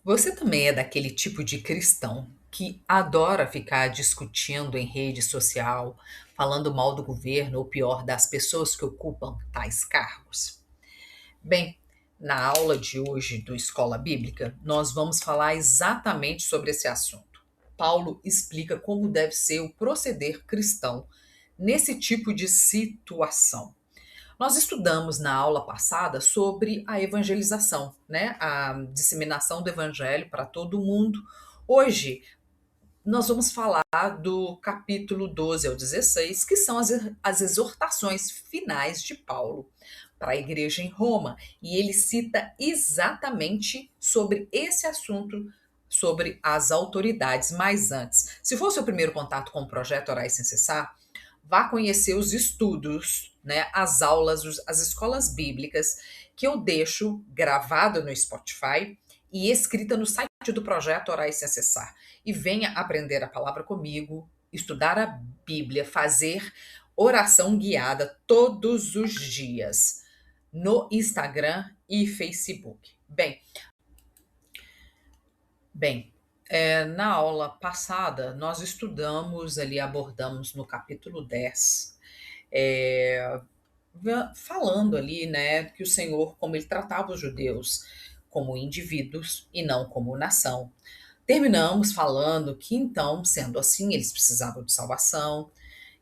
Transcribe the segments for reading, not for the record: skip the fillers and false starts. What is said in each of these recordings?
Você também é daquele tipo de cristão que adora ficar discutindo em rede social, falando mal do governo ou pior, das pessoas que ocupam tais cargos? Bem, na aula de hoje do Escola Bíblica, nós vamos falar exatamente sobre esse assunto. Paulo explica como deve ser o proceder cristão nesse tipo de situação. Nós estudamos na aula passada sobre a evangelização, né? A disseminação do evangelho para todo mundo. Hoje nós vamos falar do capítulo 12 ao 16, que são as exortações finais de Paulo para a igreja em Roma. E ele cita exatamente sobre esse assunto, sobre as autoridades. Mas antes, se for seu primeiro contato com o projeto Orar Sem Cessar, vá conhecer os estudos, né, as aulas, as escolas bíblicas que eu deixo gravado no Spotify e escrita no site do projeto Orar Sem Cessar. E venha aprender a palavra comigo, estudar a Bíblia, fazer oração guiada todos os dias no Instagram e Facebook. Bem, na aula passada nós estudamos ali, abordamos no capítulo 10, é, falando ali, né, que o Senhor, como ele tratava os judeus como indivíduos e não como nação. Terminamos falando que então, sendo assim, eles precisavam de salvação,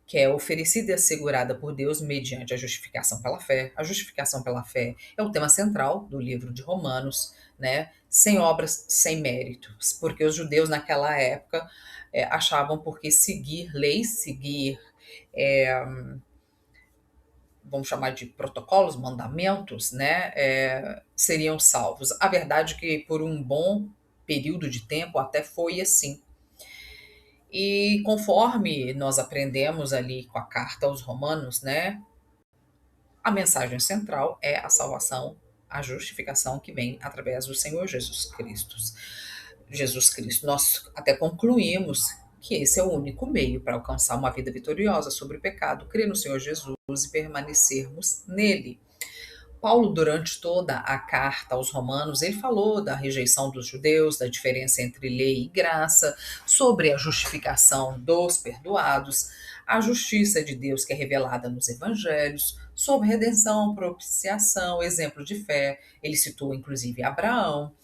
que é oferecida e assegurada por Deus mediante a justificação pela fé. A justificação pela fé é o tema central do livro de Romanos, né? Sem obras, sem méritos, porque os judeus naquela época achavam porque seguir leis, seguir é, vamos chamar de protocolos, mandamentos, né, seriam salvos. A verdade é que por um bom período de tempo até foi assim. E conforme nós aprendemos ali com a carta aos Romanos, né, a mensagem central é a salvação, a justificação que vem através do Senhor Jesus Cristo. Jesus Cristo. Nós até concluímos que esse é o único meio para alcançar uma vida vitoriosa sobre o pecado, crer no Senhor Jesus e permanecermos nele. Paulo, durante toda a carta aos Romanos, ele falou da rejeição dos judeus, da diferença entre lei e graça, sobre a justificação dos perdoados, a justiça de Deus que é revelada nos evangelhos, sobre redenção, propiciação, exemplo de fé. Ele citou inclusive Abraão,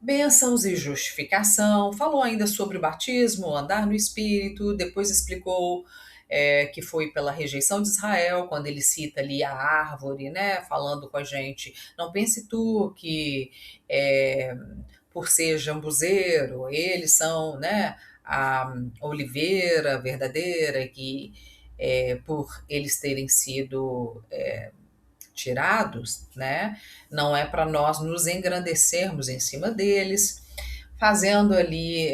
bênçãos e justificação. Falou ainda sobre o batismo, andar no Espírito. Depois explicou que foi pela rejeição de Israel, quando ele cita ali a árvore, né? Falando com a gente. Não pense tu que por ser jambuzeiro, eles são, né? A oliveira verdadeira, que por eles terem sido tirados, né? Não é para nós nos engrandecermos em cima deles, fazendo ali,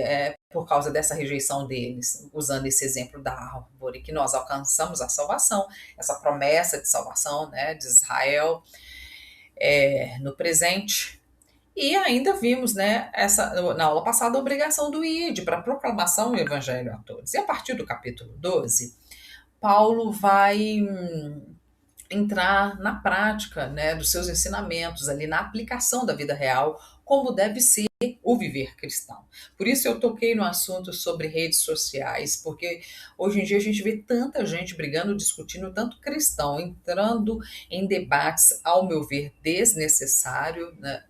por causa dessa rejeição deles, usando esse exemplo da árvore, que nós alcançamos a salvação, essa promessa de salvação, né, de Israel no presente. E ainda vimos, né, na aula passada, a obrigação do ID para a proclamação do evangelho a todos. E a partir do capítulo 12, Paulo vai entrar na prática, né, dos seus ensinamentos ali, na aplicação da vida real, como deve ser o viver cristão. Por isso eu toquei no assunto sobre redes sociais, porque hoje em dia a gente vê tanta gente brigando, discutindo, tanto cristão, entrando em debates, ao meu ver, desnecessário, né,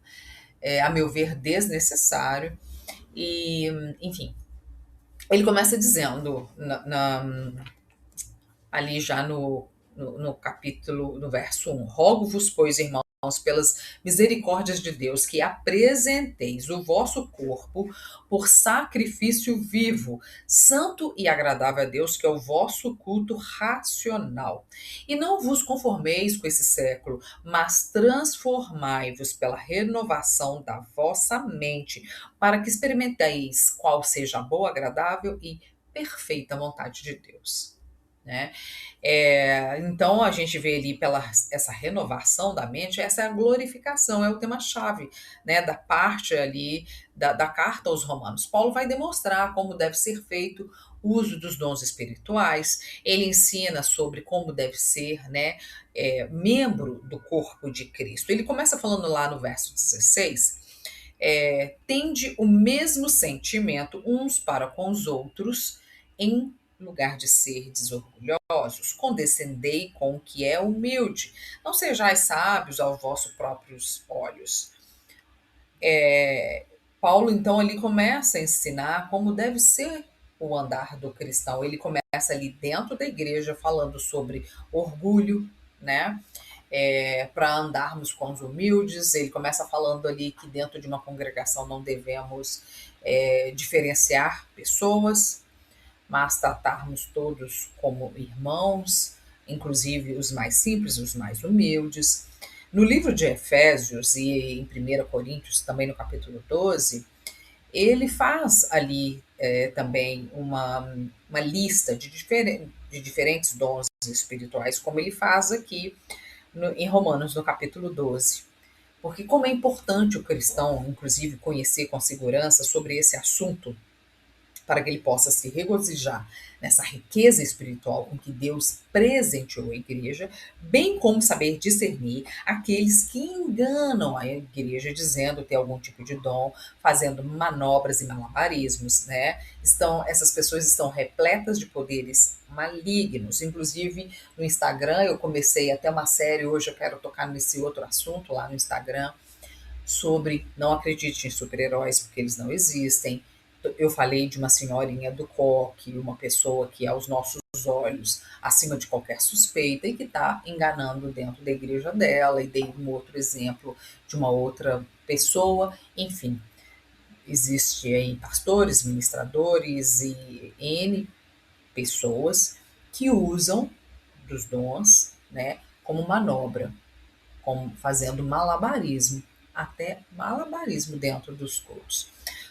a meu ver, desnecessário, e, enfim, ele começa dizendo, ali já no capítulo, no verso 1. Rogo-vos, pois, irmãos, pelas misericórdias de Deus, que apresenteis o vosso corpo por sacrifício vivo, santo e agradável a Deus, que é o vosso culto racional. E não vos conformeis com esse século, mas transformai-vos pela renovação da vossa mente, para que experimenteis qual seja a boa, agradável e perfeita vontade de Deus. Né? Então a gente vê ali pela essa renovação da mente, essa é a glorificação, é o tema-chave, né, da parte ali da carta aos Romanos. Paulo vai demonstrar como deve ser feito o uso dos dons espirituais, ele ensina sobre como deve ser, né, membro do corpo de Cristo. Ele começa falando lá no verso 16, tende o mesmo sentimento uns para com os outros, em lugar de ser desorgulhosos, condescendei com o que é humilde. Não sejais sábios aos vossos próprios olhos. Paulo, então, ali começa a ensinar como deve ser o andar do cristão. Ele começa ali dentro da igreja falando sobre orgulho, né? Para andarmos com os humildes. Ele começa falando ali que dentro de uma congregação não devemos diferenciar pessoas, mas tratarmos todos como irmãos, inclusive os mais simples, os mais humildes. No livro de Efésios e em 1 Coríntios, também no capítulo 12, ele faz ali também uma lista de diferentes dons espirituais, como ele faz aqui em Romanos, no capítulo 12. Porque como é importante o cristão, inclusive, conhecer com segurança sobre esse assunto, para que ele possa se regozijar nessa riqueza espiritual com que Deus presenteou a igreja, bem como saber discernir aqueles que enganam a igreja dizendo ter algum tipo de dom, fazendo manobras e malabarismos, né? Essas pessoas estão repletas de poderes malignos. Inclusive no Instagram eu comecei até uma série, hoje eu quero tocar nesse outro assunto lá no Instagram, sobre não acredite em super-heróis porque eles não existem. Eu falei de uma senhorinha do coque, uma pessoa que aos nossos olhos acima de qualquer suspeita e que está enganando dentro da igreja dela, e dei um outro exemplo de uma outra pessoa. Enfim, existe aí pastores, ministradores e N pessoas que usam dos dons, né, como manobra, como fazendo malabarismo, até malabarismo dentro dos cultos.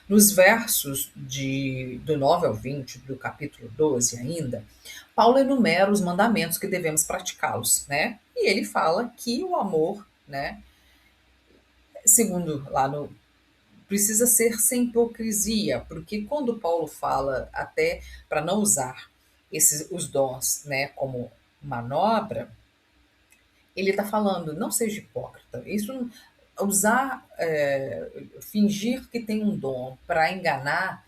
Nos versos do 9 ao 20 do capítulo 12 ainda, Paulo enumera os mandamentos que devemos praticá-los, né? E ele fala que o amor, né, segundo lá no precisa ser sem hipocrisia, porque quando Paulo fala até para não usar os dons, né, como manobra, ele está falando, não seja hipócrita. Isso, usar, fingir que tem um dom para enganar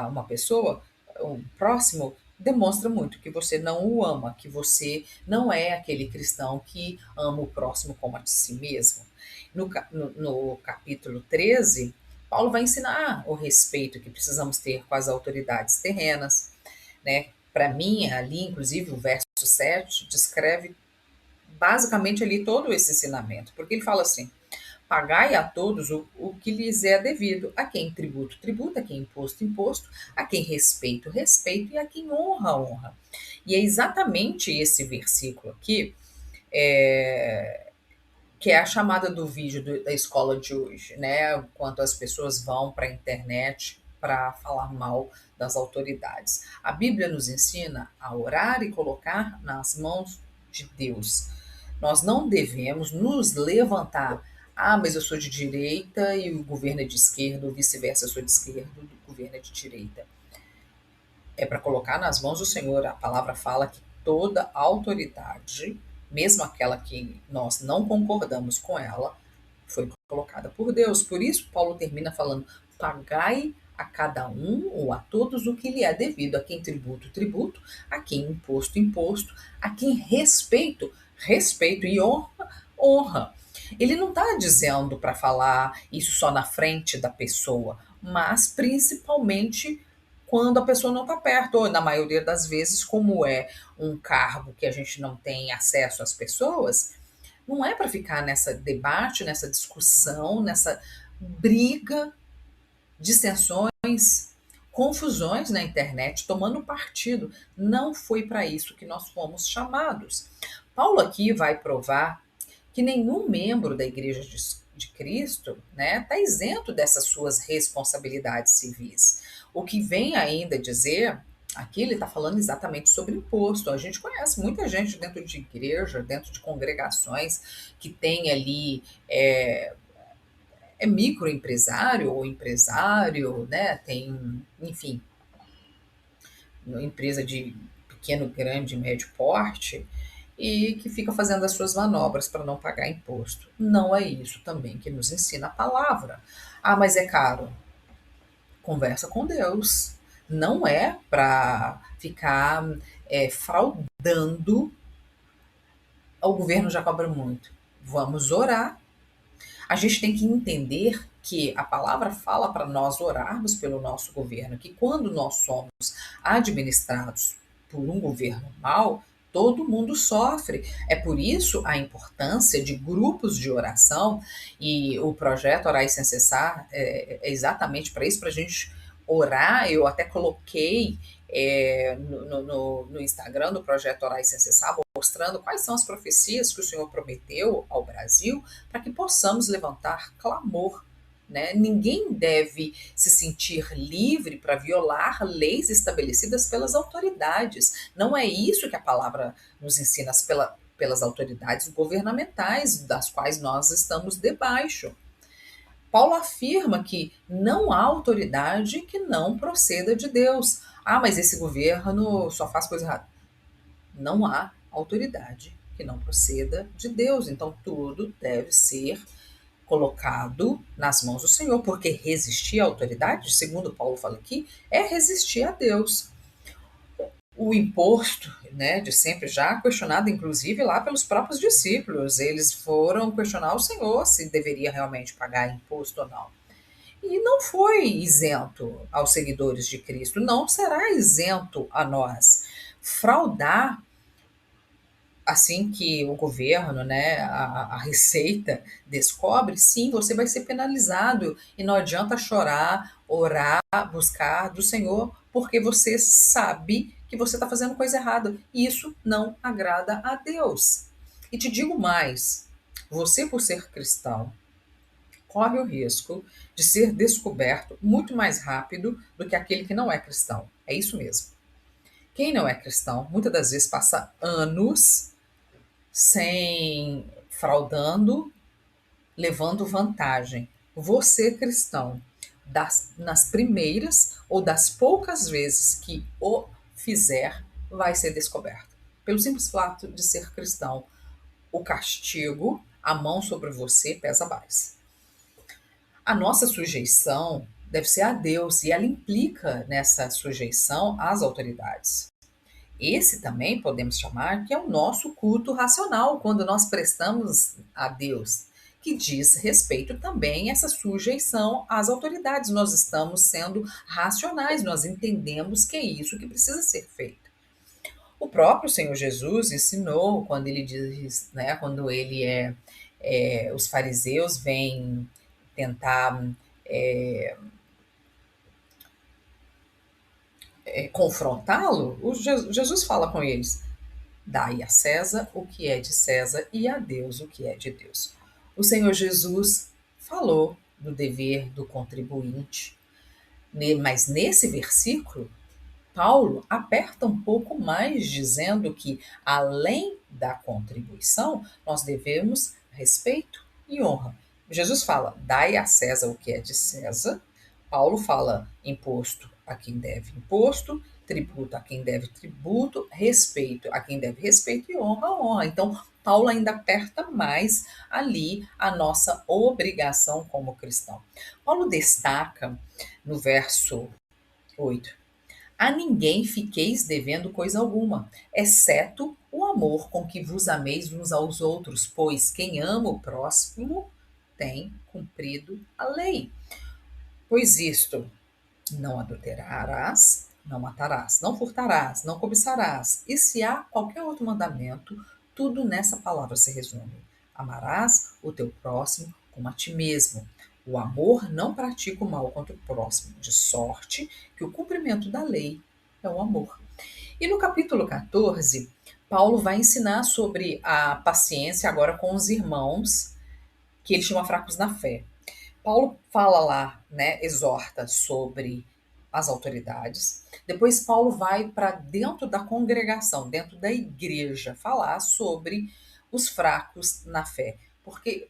uma pessoa, um próximo, demonstra muito que você não o ama, que você não é aquele cristão que ama o próximo como a si mesmo. No capítulo 13, Paulo vai ensinar o respeito que precisamos ter com as autoridades terrenas, né? Para mim, ali, inclusive, o verso 7 descreve basicamente ali todo esse ensinamento, porque ele fala assim: pagai a todos o que lhes é devido, a quem tributo, tributo, a quem imposto, imposto, a quem respeito, respeito, e a quem honra, honra. E é exatamente esse versículo aqui que é a chamada do vídeo da escola de hoje, né? Quanto as pessoas vão para a internet para falar mal das autoridades. A Bíblia nos ensina a orar e colocar nas mãos de Deus. Nós não devemos nos levantar. Ah, mas eu sou de direita e o governo é de esquerda, ou vice-versa, eu sou de esquerda e o governo é de direita. É para colocar nas mãos do Senhor. A palavra fala que toda autoridade, mesmo aquela que nós não concordamos com ela, foi colocada por Deus. Por isso, Paulo termina falando: pagai a cada um ou a todos o que lhe é devido, a quem tributo, tributo, a quem imposto, imposto, a quem respeito, respeito, e honra, honra. Ele não está dizendo para falar isso só na frente da pessoa, mas principalmente quando a pessoa não está perto, ou na maioria das vezes, como é um cargo que a gente não tem acesso às pessoas, não é para ficar nessa debate, nessa discussão, nessa briga, dissensões, confusões na internet, tomando partido. Não foi para isso que nós fomos chamados. Paulo aqui vai provar que nenhum membro da Igreja de Cristo, né, está isento dessas suas responsabilidades civis. O que vem ainda dizer, aqui ele está falando exatamente sobre imposto. A gente conhece muita gente dentro de igreja, dentro de congregações, que tem ali microempresário ou empresário, né? Tem, enfim, uma empresa de pequeno, grande, médio porte, e que fica fazendo as suas manobras para não pagar imposto. Não é isso também que nos ensina a palavra. Ah, mas é caro. Conversa com Deus. Não é para ficar fraudando. O governo já cobra muito. Vamos orar. A gente tem que entender que a palavra fala para nós orarmos pelo nosso governo, que quando nós somos administrados por um governo mau, todo mundo sofre. É por isso a importância de grupos de oração, e o projeto Orar Sem Cessar é exatamente para isso, para a gente orar. Eu até coloquei no Instagram do projeto Orar Sem Cessar, mostrando quais são as profecias que o Senhor prometeu ao Brasil, para que possamos levantar clamor. Né? Ninguém deve se sentir livre para violar leis estabelecidas pelas autoridades. Não é isso que a palavra nos ensina, pelas autoridades governamentais, das quais nós estamos debaixo. Paulo afirma que não há autoridade que não proceda de Deus. Ah, mas esse governo só faz coisa errada. Não há autoridade que não proceda de Deus. Então tudo deve ser colocado nas mãos do Senhor, porque resistir à autoridade, segundo Paulo fala aqui, é resistir a Deus. O imposto, né, de sempre, já questionado inclusive lá pelos próprios discípulos, eles foram questionar o Senhor se deveria realmente pagar imposto ou não. E não foi isento aos seguidores de Cristo, não será isento a nós. Fraudar, assim que o governo, né, a Receita descobre, sim, você vai ser penalizado. E não adianta chorar, orar, buscar do Senhor, porque você sabe que você está fazendo coisa errada. E isso não agrada a Deus. E te digo mais: você, por ser cristão, corre o risco de ser descoberto muito mais rápido do que aquele que não é cristão. É isso mesmo. Quem não é cristão, muitas das vezes passa anos sem fraudando, levando vantagem. Você, cristão, nas primeiras ou das poucas vezes que o fizer, vai ser descoberto. Pelo simples fato de ser cristão, o castigo, a mão sobre você pesa mais. A nossa sujeição deve ser a Deus, e ela implica nessa sujeição às autoridades. Esse também podemos chamar que é o nosso culto racional, quando nós prestamos a Deus, que diz respeito também a essa sujeição às autoridades. Nós estamos sendo racionais, nós entendemos que é isso que precisa ser feito. O próprio Senhor Jesus ensinou quando ele diz, né, quando ele os fariseus vêm tentar confrontá-lo, Jesus fala com eles: dai a César o que é de César e a Deus o que é de Deus. O Senhor Jesus falou do dever do contribuinte, mas nesse versículo, Paulo aperta um pouco mais, dizendo que, além da contribuição, nós devemos respeito e honra. Jesus fala: dai a César o que é de César. Paulo fala: imposto a quem deve imposto, tributo a quem deve tributo, respeito a quem deve respeito e honra a honra. Então, Paulo ainda aperta mais ali a nossa obrigação como cristão. Paulo destaca no verso 8: a ninguém fiqueis devendo coisa alguma, exceto o amor com que vos ameis uns aos outros, pois quem ama o próximo tem cumprido a lei. Pois isto: não adulterarás, não matarás, não furtarás, não cobiçarás. E se há qualquer outro mandamento, tudo nessa palavra se resume: amarás o teu próximo como a ti mesmo. O amor não pratica o mal contra o próximo, de sorte que o cumprimento da lei é o amor. E no capítulo 14, Paulo vai ensinar sobre a paciência agora com os irmãos que eles tinham fracos na fé. Paulo fala lá, né, exorta sobre as autoridades. Depois Paulo vai para dentro da congregação, dentro da igreja, falar sobre os fracos na fé. Porque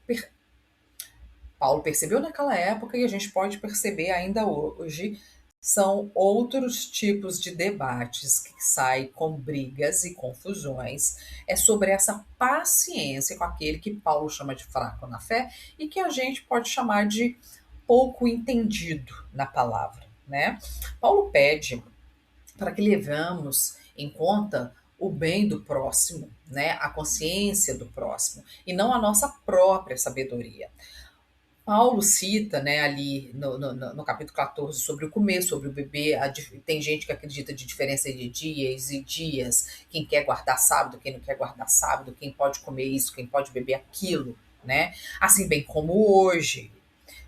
Paulo percebeu naquela época, e a gente pode perceber ainda hoje, São outros tipos de debates que saem com brigas e confusões. É sobre essa paciência com aquele que Paulo chama de fraco na fé e que a gente pode chamar de pouco entendido na palavra, né? Paulo pede para que levamos em conta o bem do próximo, né? A consciência do próximo e não a nossa própria sabedoria. Paulo cita, né, ali no capítulo 14 sobre o comer, sobre o beber. Tem gente que acredita de diferença de dias e dias, quem quer guardar sábado, quem não quer guardar sábado, quem pode comer isso, quem pode beber aquilo, né? Assim bem como hoje.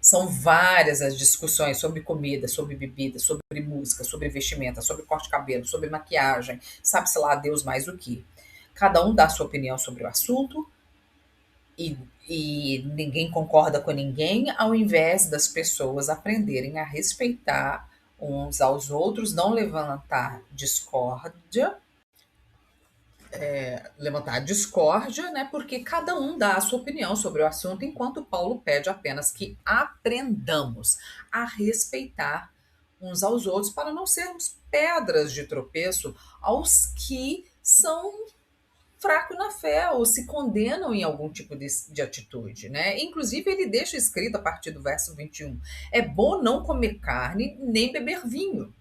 São várias as discussões sobre comida, sobre bebida, sobre música, sobre vestimenta, sobre corte de cabelo, sobre maquiagem, sabe-se lá Deus mais o que. Cada um dá a sua opinião sobre o assunto, e, e ninguém concorda com ninguém, ao invés das pessoas aprenderem a respeitar uns aos outros, não levantar discórdia, né? Porque cada um dá a sua opinião sobre o assunto, enquanto Paulo pede apenas que aprendamos a respeitar uns aos outros para não sermos pedras de tropeço aos que são fraco na fé ou se condenam em algum tipo de atitude, né? Inclusive, ele deixa escrito a partir do verso 21: é bom não comer carne, nem beber vinho,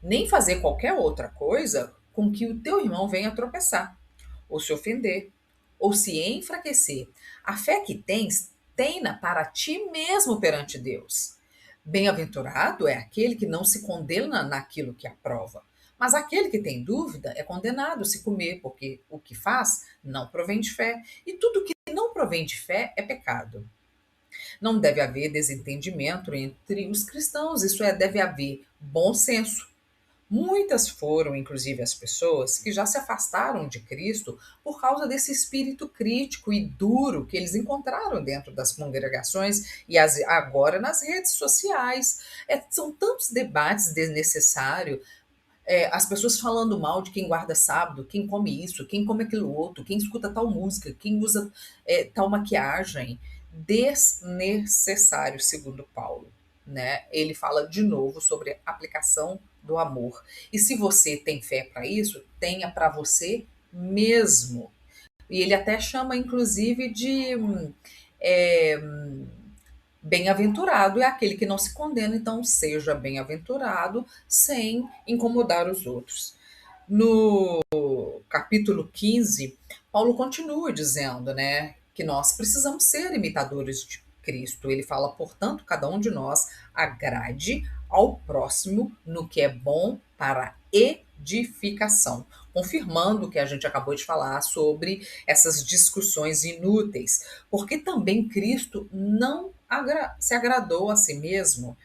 nem fazer qualquer outra coisa com que o teu irmão venha tropeçar, ou se ofender, ou se enfraquecer. A fé que tens, tenha para ti mesmo perante Deus. Bem-aventurado é aquele que não se condena naquilo que aprova. Mas aquele que tem dúvida é condenado se comer, porque o que faz não provém de fé. E tudo que não provém de fé é pecado. Não deve haver desentendimento entre os cristãos, isso é, deve haver bom senso. Muitas foram, inclusive, as pessoas que já se afastaram de Cristo por causa desse espírito crítico e duro que eles encontraram dentro das congregações e agora nas redes sociais. São tantos debates desnecessários, as pessoas falando mal de quem guarda sábado, quem come isso, quem come aquilo outro, quem escuta tal música, quem usa tal maquiagem. Desnecessário, segundo Paulo. Né? Ele fala de novo sobre a aplicação do amor. E se você tem fé para isso, tenha para você mesmo. E ele até chama, inclusive, de é, bem-aventurado é aquele que não se condena, então seja bem-aventurado sem incomodar os outros. No capítulo 15, Paulo continua dizendo, né, que nós precisamos ser imitadores de Cristo. Ele fala, portanto, cada um de nós agrade ao próximo no que é bom para edificação, confirmando o que a gente acabou de falar sobre essas discussões inúteis, porque também Cristo não se agradou a si mesmo.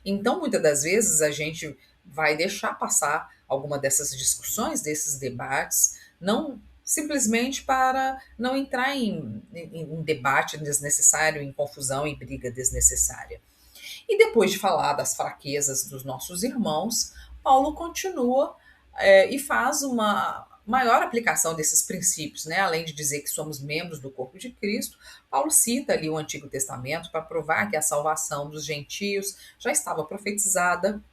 Então, muitas das vezes, a gente vai deixar passar alguma dessas discussões, desses debates, não simplesmente para não entrar em debate desnecessário, em confusão, em briga desnecessária. E depois de falar das fraquezas dos nossos irmãos, Paulo continua e faz uma maior aplicação desses princípios, né? Além de dizer que somos membros do corpo de Cristo, Paulo cita ali o Antigo Testamento para provar que a salvação dos gentios já estava profetizada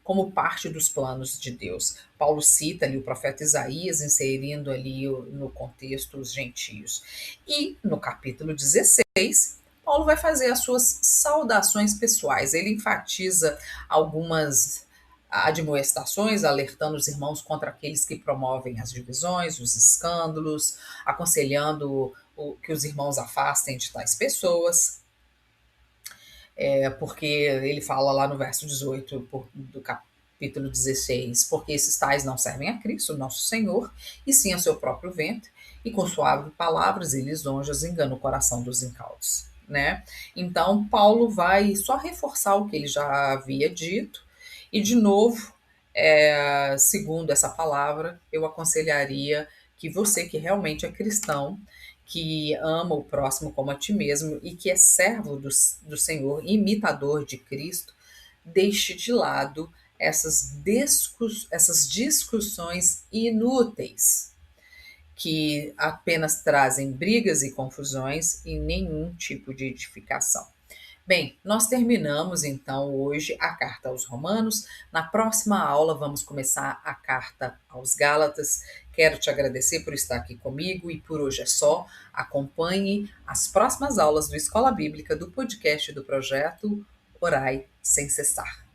como parte dos planos de Deus. Paulo cita ali o profeta Isaías, inserindo ali no contexto os gentios. E no capítulo 16, Paulo vai fazer as suas saudações pessoais. Ele enfatiza algumas admoestações, alertando os irmãos contra aqueles que promovem as divisões, os escândalos, aconselhando que os irmãos afastem de tais pessoas. Porque ele fala lá no verso 18 do capítulo 16, porque esses tais não servem a Cristo, nosso Senhor, e sim ao seu próprio ventre, e com suaves palavras e lisonjas enganam o coração dos incautos. Né? Então, Paulo vai só reforçar o que ele já havia dito, e de novo, segundo essa palavra, eu aconselharia que você que realmente é cristão, que ama o próximo como a ti mesmo e que é servo do Senhor, imitador de Cristo, deixe de lado essas discussões inúteis que apenas trazem brigas e confusões e nenhum tipo de edificação. Bem, nós terminamos então hoje a carta aos Romanos. Na próxima aula vamos começar a carta aos Gálatas. Quero te agradecer por estar aqui comigo e por hoje é só. Acompanhe as próximas aulas do Escola Bíblica do podcast do projeto Orai Sem Cessar.